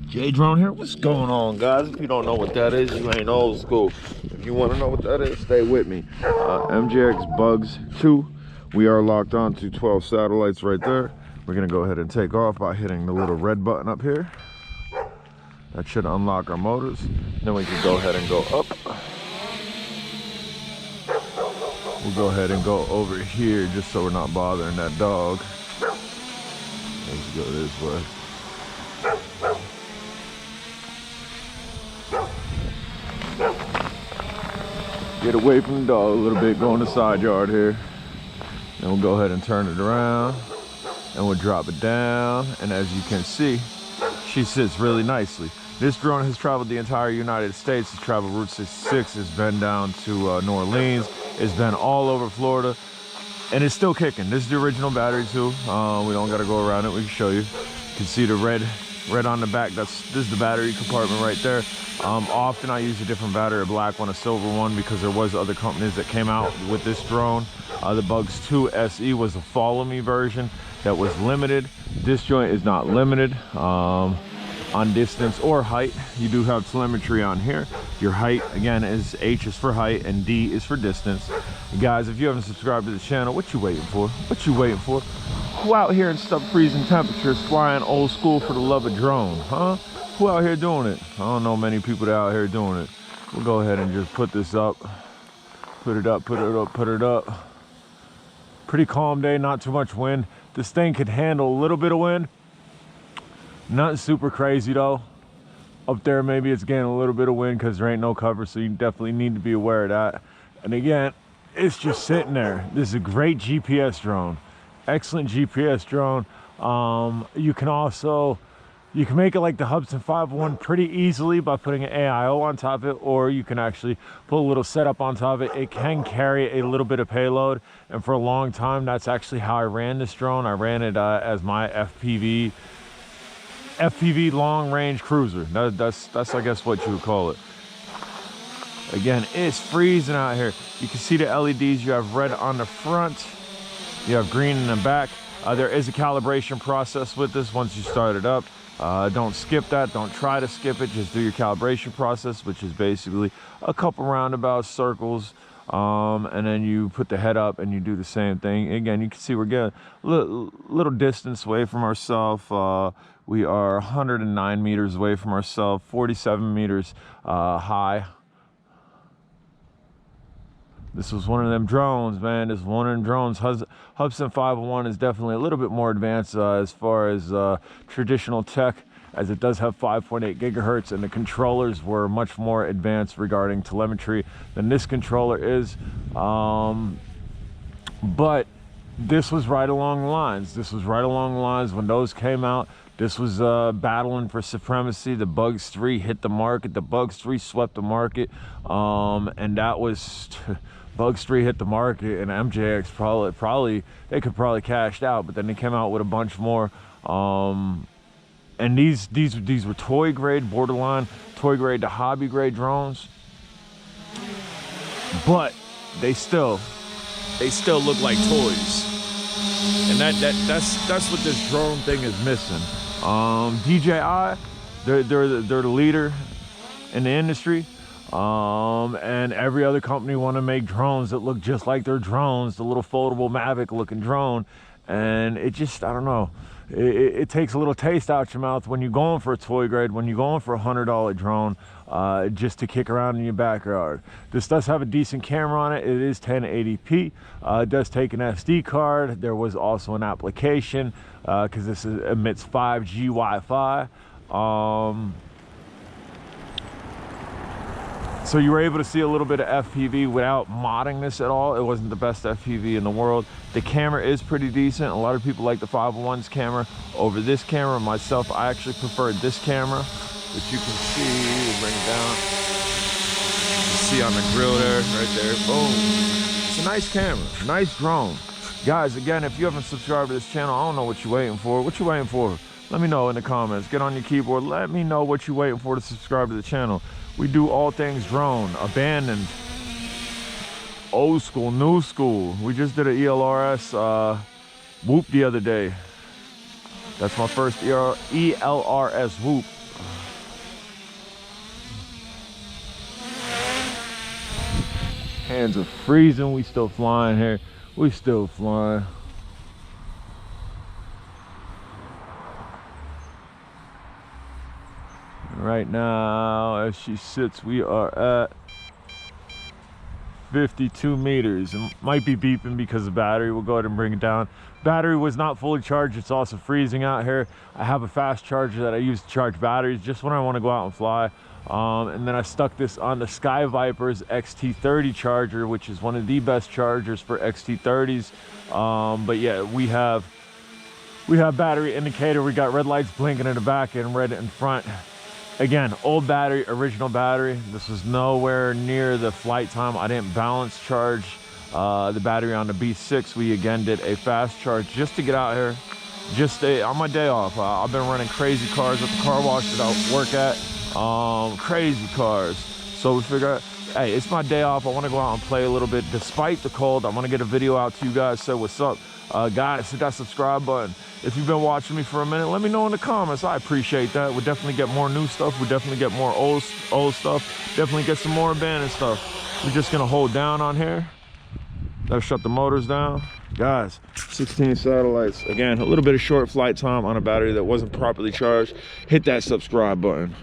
J Drone here. What's going on, guys? If you don't know what that is, you ain't old school. If you want to know what that is, stay with me. MJX Bugs 2. We are locked on to 12 satellites right there. We're gonna go ahead and take off by hitting the little red button up here. That should unlock our motors. Then we can go ahead and go up. We'll go ahead and go over here just so we're not bothering that dog. Let's go this way. Get away from the dog a little bit, go in the side yard here. Then we'll go ahead and turn it around and we'll drop it down. And as you can see, she sits really nicely. This drone has traveled the entire United States. It's traveled Route 66. It's been down to New Orleans. It's been all over Florida. And it's still kicking. This is the original battery too. We don't gotta go around it, we can show you. You can see the red on the back. This is the battery compartment right there. Often I use a different battery, a black one, a silver one, because there was other companies that came out with this drone. The Bugs 2 SE was a follow me version that was limited. This joint is not limited on distance or height. You do have telemetry on here. Your height, again, is H is for height and D is for distance. Guys, if you haven't subscribed to the channel, what you waiting for? What you waiting for? Who out here in sub-freezing temperatures flying old school for the love of drone, huh? Who out here doing it? I don't know many people that out here doing it. We'll go ahead and just put this up. Put it up, put it up, put it up. Pretty calm day, not too much wind. This thing could handle a little bit of wind. Nothing super crazy though. Up there maybe it's getting a little bit of wind because there ain't no cover, so you definitely need to be aware of that. And again, it's just sitting there. This is a great GPS drone. Excellent GPS drone. You can make it like the Hubsan 501 pretty easily by putting an AIO on top of it, or you can actually put a little setup on top of it. It can carry a little bit of payload, and for a long time that's actually how I ran this drone. I ran it as my FPV long range cruiser. That's I guess what you would call it. Again, it's freezing out here. You can see the LEDs. You have red on the front, you have green in the back. There is a calibration process with this once you start it up. Don't skip that. Don't try to skip it. Just do your calibration process, which is basically a couple roundabout circles, and then you put the head up and you do the same thing. Again, you can see we're getting a little distance away from ourselves. We are 109 meters away from ourselves, 47 meters high. This was one of them drones, man. This is one of them drones. Hubsan 501 is definitely a little bit more advanced as far as traditional tech, as it does have 5.8 gigahertz, and the controllers were much more advanced regarding telemetry than this controller is. But this was right along the lines. This was right along the lines when those came out. This was battling for supremacy. The Bugs 3 hit the market. The Bugs 3 swept the market. And that was... Bugs 3 hit the market, and MJX probably they could probably cashed out, but then they came out with a bunch more. And these were toy grade, borderline toy grade to hobby grade drones. But they still look like toys. And that's what this drone thing is missing. DJI, they're the leader in the industry. And every other company want to make drones that look just like their drones, the little foldable Mavic looking drone. And it just, I don't know, it takes a little taste out your mouth when you're going for a toy grade, when you're going for a $100 drone, just to kick around in your backyard. This does have a decent camera on it. It is 1080p. It does take an SD card. There was also an application because this emits 5G Wi-Fi. So you were able to see a little bit of FPV without modding this at all. It wasn't the best FPV in the world. The camera is pretty decent. A lot of people like the 501's camera over this camera. Myself, I actually preferred this camera, which you can see. We'll bring it down. You see on the grill there, right there. Boom. It's a nice camera, nice drone. Guys, again, if you haven't subscribed to this channel, I don't know what you're waiting for. What you waiting for? Let me know in the comments. Get on your keyboard. Let me know what you're waiting for to subscribe to the channel. We do all things drone, abandoned, old school, new school. We just did an ELRS whoop the other day. That's my first ELRS whoop. Hands are freezing. We still flying here. We still flying. Right now, as she sits, we are at 52 meters. It might be beeping because of battery. We'll go ahead and bring it down. Battery was not fully charged. It's also freezing out here. I have a fast charger that I use to charge batteries just when I want to go out and fly. And then I stuck this on the Sky Viper's XT30 charger, which is one of the best chargers for XT30s. But yeah, we have battery indicator. We got red lights blinking in the back and red in front. Again, old battery, original battery. This was nowhere near the flight time. I didn't balance charge the battery on the B6. We again did a fast charge just to get out here, just on my day off. I've been running crazy cars at the car wash that I work at, crazy cars. So we figured, hey, it's my day off. I want to go out and play a little bit despite the cold. I want to get a video out to you guys, say what's up. Guys, hit that subscribe button. If you've been watching me for a minute, let me know in the comments. I appreciate that. We'll definitely get more new stuff. We'll definitely get more old stuff. Definitely get some more abandoned stuff. We're just gonna hold down on here. Gotta shut the motors down. Guys, 16 satellites. Again, a little bit of short flight time on a battery that wasn't properly charged. Hit that subscribe button.